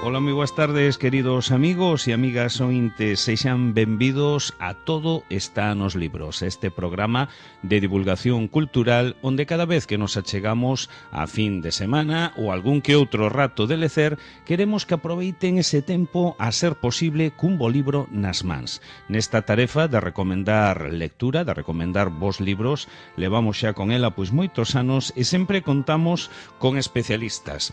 Ola, moi boas tardes, queridos amigos e amigas ointes. Sexan benvidos a Todo está nos libros, este programa de divulgación cultural onde cada vez que nos achegamos a fin de semana ou algún que outro rato de lecer, queremos que aproveiten ese tempo a ser posible cun bo libro nas mans. Nesta tarefa de recomendar lectura, de recomendar bons libros, levamos xa con ela pois moitos anos e sempre contamos con especialistas,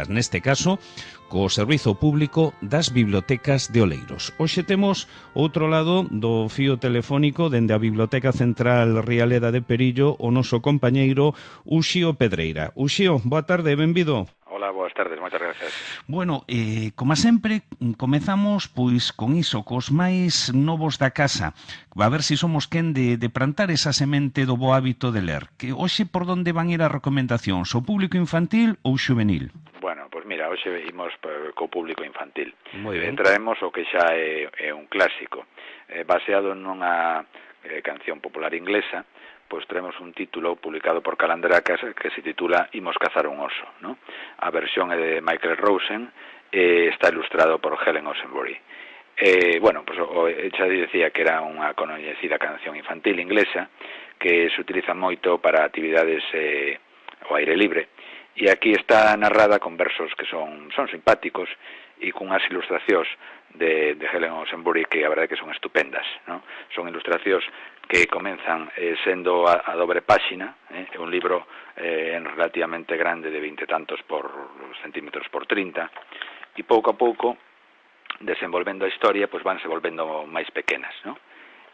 neste caso, co Servizo Público das Bibliotecas de Oleiros. Hoxe temos outro lado do fío telefónico dende a Biblioteca Central Rialeda de Perillo o noso compañeiro Uxío Pedreira. Uxío, boa tarde, benvido. Hola, boas tardes, moitas gracias. Bueno, como sempre, comezamos pois con iso, cos máis novos da casa. A ver se somos quen de plantar esa semente do bo hábito de ler. Que hoxe por onde van ir as recomendacións? O público infantil ou xuvenil? Bueno, pois mira, hoxe imos co público infantil. Moi ben. Traemos o que xa é un clásico. Baseado nunha canción popular inglesa, pois traemos un título publicado por Calandracas que se titula Imos cazar un oso, ¿no? A versión é de Michael Rosen e está ilustrado por Helen Osenbury. Bueno, pues xa dicía que era unha coñecida canción infantil inglesa que se utiliza moito para actividades ao aire libre, e aquí está narrada con versos que son simpáticos e con as ilustracións de Helen Osenbury que a verdade que son estupendas, ¿no? Son ilustracións que comenzan sendo a dobre páxina, é un libro relativamente grande de 20 e tantos centímetros por 30, e pouco a pouco desenvolvendo a historia, pois vanse volvendo máis pequenas, ¿no?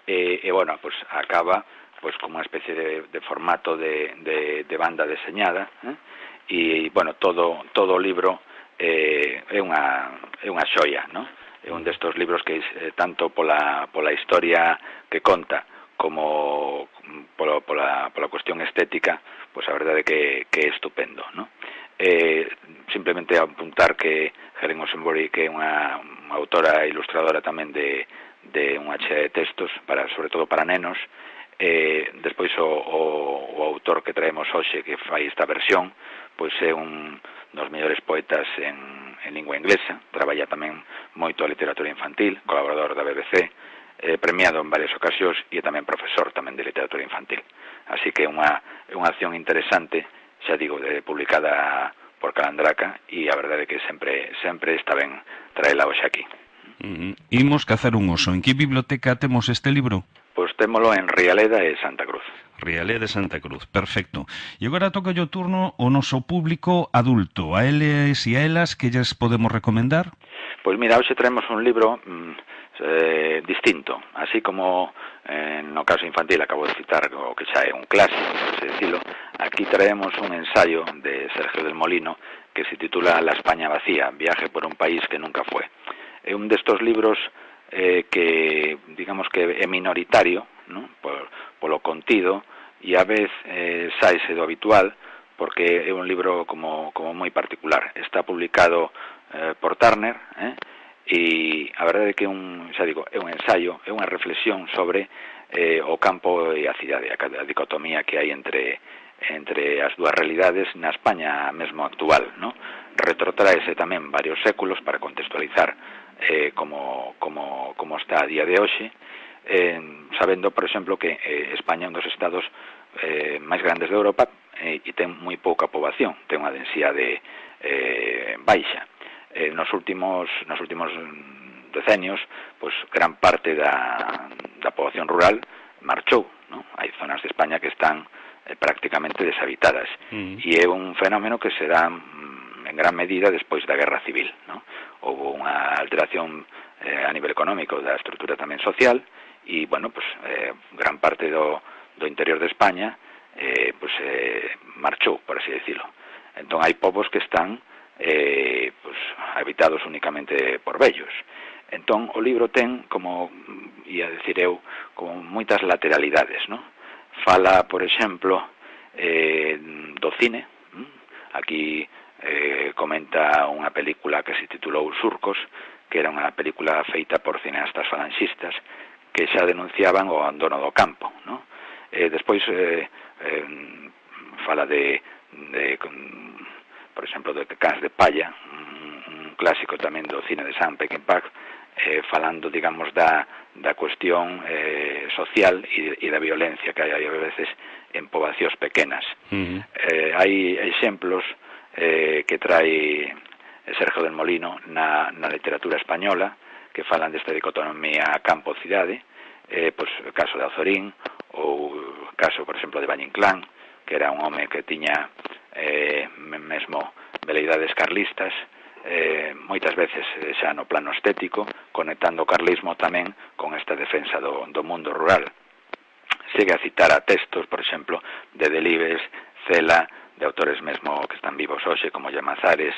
E bueno, pois acaba pois como unha especie de formato de banda deseñada, e bueno, todo o libro é unha xoia, ¿no? É un destos libros que tanto pola historia que conta como pola cuestión estética, pois a verdade que é estupendo, ¿no? Simplemente apuntar que Helen Osenbury, que é unha autora e ilustradora tamén de unha chea de textos, sobre todo para nenos, despois o autor que traemos hoxe que fai esta versión, pois é un dos mellores poetas en lingua inglesa, traballa tamén moito a literatura infantil, colaborador da BBC, premiado en varias ocasións e tamén profesor tamén de literatura infantil. Así que é unha acción interesante, xa digo, publicada por Calandraca, e a verdade é que sempre está ben traela hoxe aquí. Imos cazar un oso. En que biblioteca temos este libro? Pois témolo en Rialeda e Santa Cruz. Rialeda e Santa Cruz, perfecto. E agora toca o turno o noso público adulto. A eles e a elas que lles podemos recomendar? Pois mira, hoxe traemos un libro distinto, así como no caso infantil acabo de citar o que xa é un clásico, por así decirlo. Aquí traemos un ensayo de Sergio del Molino que se titula La España vacía, viaje por un país que nunca fue. É un destos libros que, digamos que é minoritario, ¿no? Polo contido, e a vez saise do habitual, porque é un libro como moi particular. Está publicado por Turner, e a verdade é que é un ensayo, é unha reflexión sobre o campo e a cidade, a dicotomía que hai entre as dúas realidades na España mesmo actual, ¿no? Retrotraese tamén varios séculos para contextualizar como está a día de hoxe, sabendo, por exemplo, que España é un dos estados máis grandes de Europa e ten moi pouca poboación, ten unha densidade baixa. Nos últimos decenios, pois gran parte da poboación rural marchou, ¿no? Hai zonas de España que están prácticamente deshabitadas, e é un fenómeno que se dá en gran medida despois da Guerra Civil, ¿no? Houve unha alteración a nivel económico da estrutura tamén social, e, bueno, pues gran parte do interior de España marchou, por así decirlo. Entón hai povos que están habitados únicamente por vellos. Entón o libro ten, como ia decir eu, como moitas lateralidades, ¿no? Fala, por exemplo, do cine. Aquí comenta unha película que se titulou Surcos, que era unha película feita por cineastas falanxistas que xa denunciaban o abandono do campo, ¿no? Despois fala por exemplo, de Cans de Palla, un un clásico tamén do cine de Sam Peckinpah, falando, digamos, da cuestión social e da violencia que hai a veces en poboacións pequenas. Hai exemplos que trae Sergio del Molino na literatura española que falan desta dicotomía campo-cidade, pois o caso de Azorín ou o caso, por exemplo, de Valle Inclán, que era un home que tiña mesmo veleidades carlistas, moitas veces xa no plano estético, conectando o carlismo tamén con esta defensa do mundo rural. Segue a citar a textos, por exemplo, de Delibes, Cela, de autores mesmo que están vivos hoxe, como Llamazares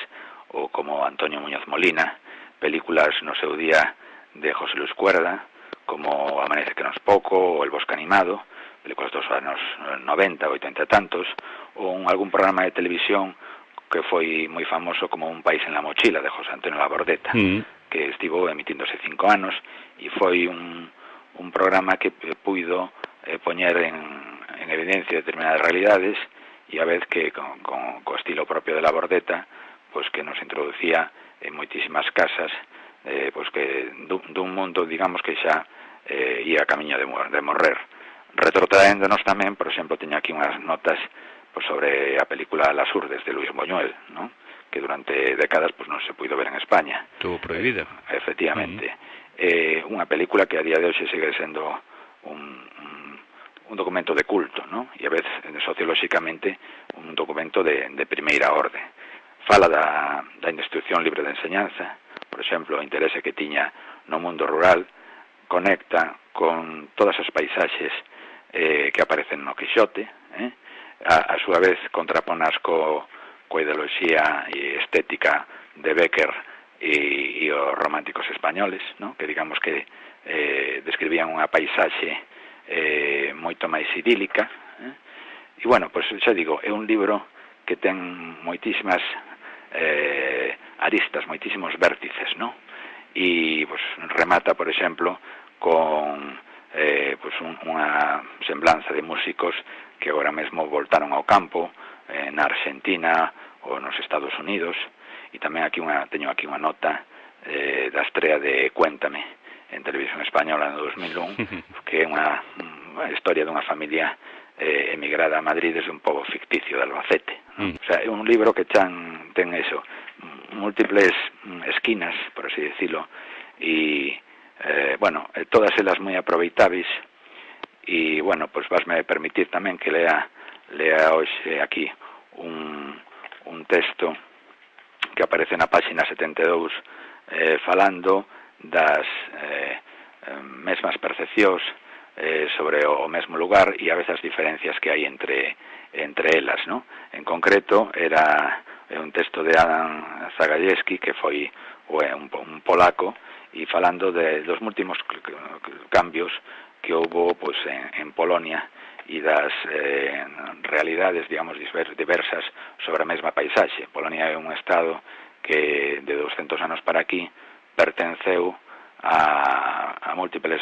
ou como Antonio Muñoz Molina, películas no seu día de José Luis Cuerda, como Amanece que nos poco, ou El bosque animado, películas dos anos 90, 80 e tantos, ou algún programa de televisión que foi moi famoso como Un país en la mochila, de José Antonio Labordeta, que estivo emitíndose 5 anos, e foi un programa que puido poñer en evidencia determinadas realidades, e a vez que co estilo propio de Labordeta, pois que nos introducía en moitísimas casas, pois que dun mundo, digamos, que xa ia a camiño de morrer. Retrotraéndonos tamén, por exemplo, teño aquí unhas notas pois sobre a película Las Urdes, de Luis Buñuel, ¿no?, que durante décadas pois non se puido ver en España. Estuvo prohibida. Efectivamente. Unha película que a día de hoxe sigue sendo un documento de culto, ¿no?, e a veces sociolóxicamente un documento de primeira orde. Fala da instrucción libre de enseñanza, por exemplo, o interese que tiña no mundo rural, conecta con todas as paisaxes que aparecen no Quixote, a súa vez contraponas coa ideoloxía e estética de Bécquer e os románticos españoles, ¿no?, que digamos que describían unha paisaxe moito máis idílica, e bueno, pois xa digo, é un libro que ten moitísimas aristas, moitísimos vértices, ¿no?, e pois remata, por exemplo, con pois unha semblanza de músicos que agora mesmo voltaron ao campo na Argentina ou nos Estados Unidos, e tamén teño aquí unha nota da estrea de Cuéntame en Televisión Española no 2001, que é unha historia dunha familia emigrada a Madrid desde un pobo ficticio de Albacete, ¿no? O sea, é un libro que ten eso, múltiples esquinas, por así decirlo, e bueno, todas elas moi aproveitáveis, e bueno, pois vasme permitir tamén que lea hoxe aquí un texto que aparece na páxina 72 falando das mesmas percepcións sobre o mesmo lugar e a veces as diferencias que hai entre elas, ¿no? En concreto era un texto de Adam Zagajewski, que foi un polaco, e falando dos últimos cambios que houve pois en Polonia e das realidades, digamos, diversas sobre a mesma paisaxe. Polonia é un estado que de 200 anos para aquí pertenceu a múltiples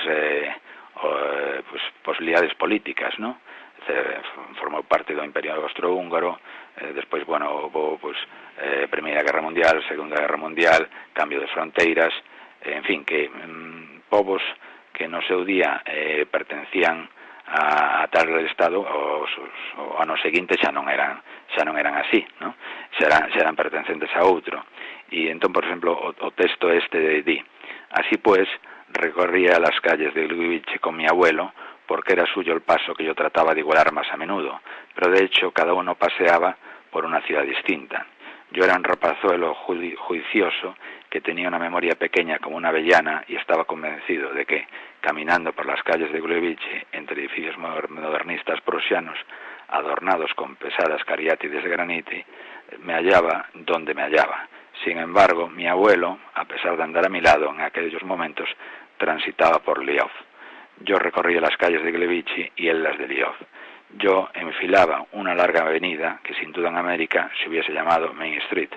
posibilidades políticas, ¿no? Formou parte do Imperio Austrohúngaro, despois, bueno, houve Primeira Guerra Mundial, Segunda Guerra Mundial, cambio de fronteiras, en fin, que povos que no seu día pertencían a tal estado, o ano seguinte xa non eran así, ¿no? Xa eran pertencentes a outro. E entón, por exemplo, o texto este di: así pues, recorría las calles de Gliwice con mi abuelo, porque era suyo el paso que yo trataba de igualar más a menudo, pero de hecho cada uno paseaba por una ciudad distinta. Yo era un rapazuelo juicioso que tenía una memoria pequeña como una avellana y estaba convencido de que, caminando por las calles de Gliwice, entre edificios modernistas prusianos, adornados con pesadas cariátides de granito, me hallaba donde me hallaba. Sin embargo, mi abuelo, a pesar de andar a mi lado en aquellos momentos, transitaba por Lviv. Yo recorría las calles de Gliwice y él las de Lviv. Yo enfilaba una larga avenida que sin duda en América se hubiese llamado Main Street,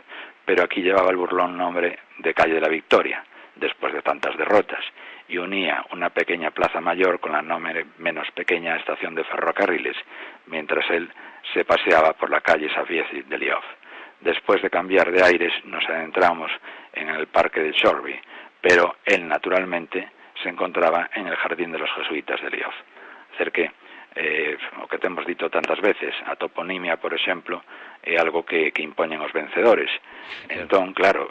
pero aquí llevaba el burlón nombre de Calle de la Victoria, después de tantas derrotas, y unía una pequeña plaza mayor con la no menos pequeña estación de ferrocarriles, mientras él se paseaba por la calle Safiesi de Lviv. Después de cambiar de aires nos adentramos en el parque de Shoreby, pero él naturalmente se encontraba en el jardín de los jesuitas de Lioz. Ser que o que temos dito tantas veces, a toponimia, por exemplo, é algo que impoñen os vencedores. Entón, claro,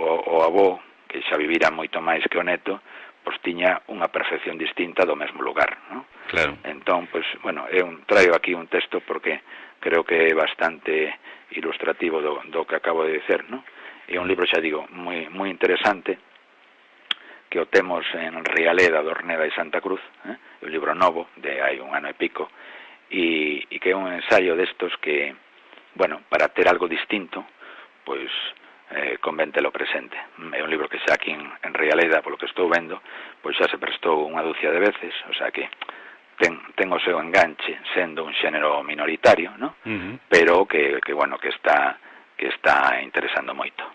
o avó, que xa vivira moito máis que o neto, pois tiña unha percepción distinta do mesmo lugar, non? Claro. Entón, pois, bueno, traio aquí un texto porque creo que é bastante ilustrativo do que acabo de dicer, non? É un libro, xa digo, moi interesante, que o temos en Rialeda, Dorneda e Santa Cruz, un libro novo, de hai un ano e pico, e que é un ensaio destos que, bueno, para ter algo distinto, pois convén telo presente. É un libro que xa aquí en Rialeda, polo que estou vendo, pois xa se prestou unha dúcia de veces, o sea que ten o seu enganche, sendo un xénero minoritario, ¿no? Pero que bueno, que está interesando moito.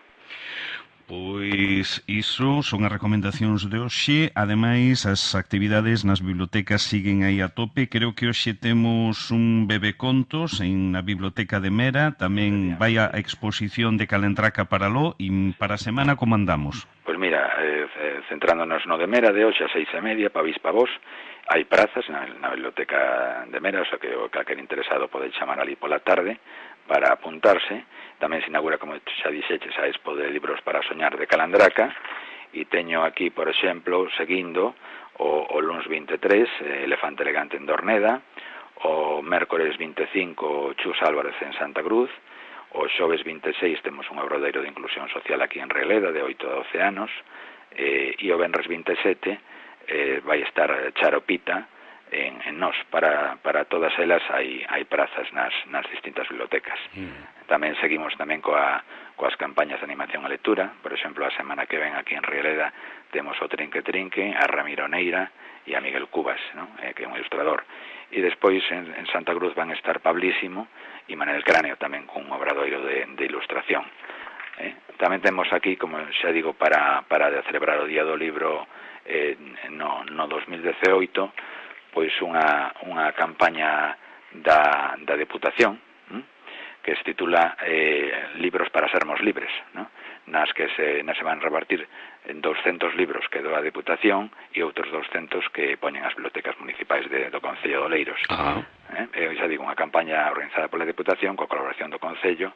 Pois iso son as recomendacións de hoxe. Ademais, as actividades nas bibliotecas siguen aí a tope. Creo que hoxe temos un bebecontos na Biblioteca de Mera. Tamén vai a exposición de Calendraca para lo. E para a semana, como andamos? Pois mira, centrándonos no de Mera, de hoxe a 6:30, para vos, hai prazas na Biblioteca de Mera, o sea que calquer interesado pode chamar ali pola tarde para apuntarse. Tamén se inaugura, como xa dixeches, a Expo de Libros para Soñar de Calandraca, e teño aquí, por exemplo, seguindo o luns 23, Elefante Elegante en Dorneda, o mércores 25, Chus Álvarez en Santa Cruz, o xoves 26 temos un obradoiro de inclusión social aquí en Rialeda, de 8 a 12 anos, e o venres 27 vai estar Charo Pita en Nos. Para todas elas hai prazas nas distintas bibliotecas. Tamén seguimos tamén coas campañas de animación a lectura. Por exemplo, a semana que ven aquí en Rialeda temos o Trinque Trinque, a Ramiro Neira e a Miguel Cubas, ¿no? Que é un ilustrador. E despois en Santa Cruz van estar Pablísimo e Manel Cráneo tamén cun obradoiro de ilustración. Tamén temos aquí, como xa digo, para celebrar o Día do Libro no 2018, pois unha campaña da Deputación, que se titula Libros para sermos libres, ¿no? nas que se van repartir 200 libros que do a Deputación e outros 200 que poñen as bibliotecas municipais do Concello de Oleiros. Xa digo, unha campaña organizada pola Deputación coa colaboración do Concello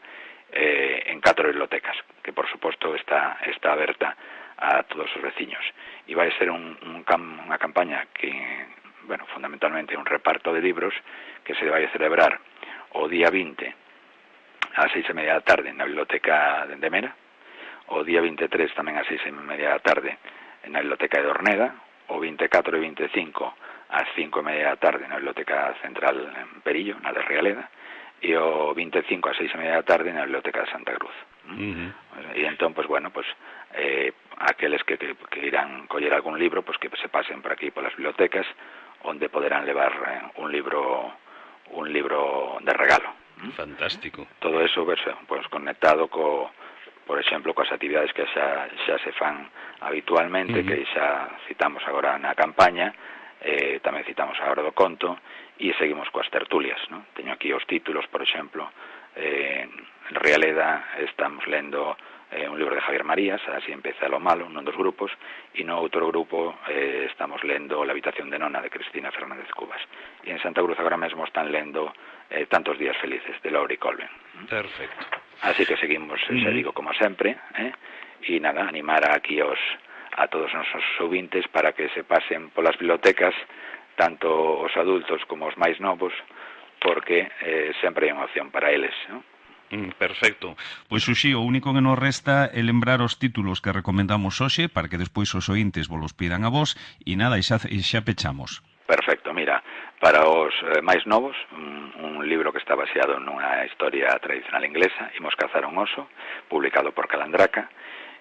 en 4 bibliotecas, que por suposto está aberta a todos os veciños. E vai ser unha campaña que, bueno, fundamentalmente un reparto de libros que se vai celebrar o día 20 a 6:30 da tarde na Biblioteca de Mera, o día 23 tamén a 6:30 da tarde na Biblioteca de Dorneda, o 24 e 25 a 5:30 da tarde na Biblioteca Central en Perillo, na de Rialeda, e o 25 a 6:30 da tarde na Biblioteca de Santa Cruz. E entón, pues bueno, pues aqueles que irán coller algún libro, pues que se pasen por aquí polas bibliotecas, onde poderán levar un libro de regalo. Fantástico. Todo eso pues conectado por exemplo, coas actividades que xa se fan habitualmente, que xa citamos agora na campaña, tamén citamos agora do conto, e seguimos coas tertulias, ¿no? Teño aquí os títulos, por exemplo, en Rialeda estamos lendo un libro de Javier Marías, Así empieza lo malo, nun dos grupos, e no outro grupo estamos lendo La habitación de Nona, de Cristina Fernández Cubas. E en Santa Cruz agora mesmo están lendo Tantos días felices, de Laurie Colben. Perfecto. Así que seguimos, xa digo, como sempre, e nada, animar aquí a todos os nosos ouvintes para que se pasen polas bibliotecas, tanto os adultos como os máis novos, porque sempre hai unha opción para eles, ¿no? Perfecto. Pois, Uxí, o único que nos resta é lembrar os títulos que recomendamos hoxe para que despois os ointes vos los pidan a vos e nada, e xa pechamos. Perfecto, mira, para os máis novos, un libro que está baseado nunha historia tradicional inglesa, Imos cazar un oso, publicado por Calandraca,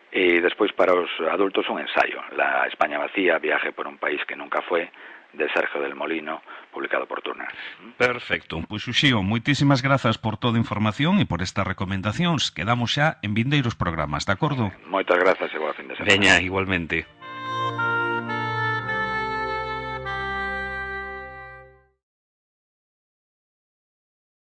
e despois para os adultos un ensaio, La España vacía, viaje por un país que nunca fue, de Sergio del Molino, publicado por Turner. Perfecto. Pois, Uxío, moitísimas grazas por toda a información e por estas recomendacións. Quedamos xa en vindeiros programas, de acordo? Moitas grazas e boa fin de semana. Veña, igualmente.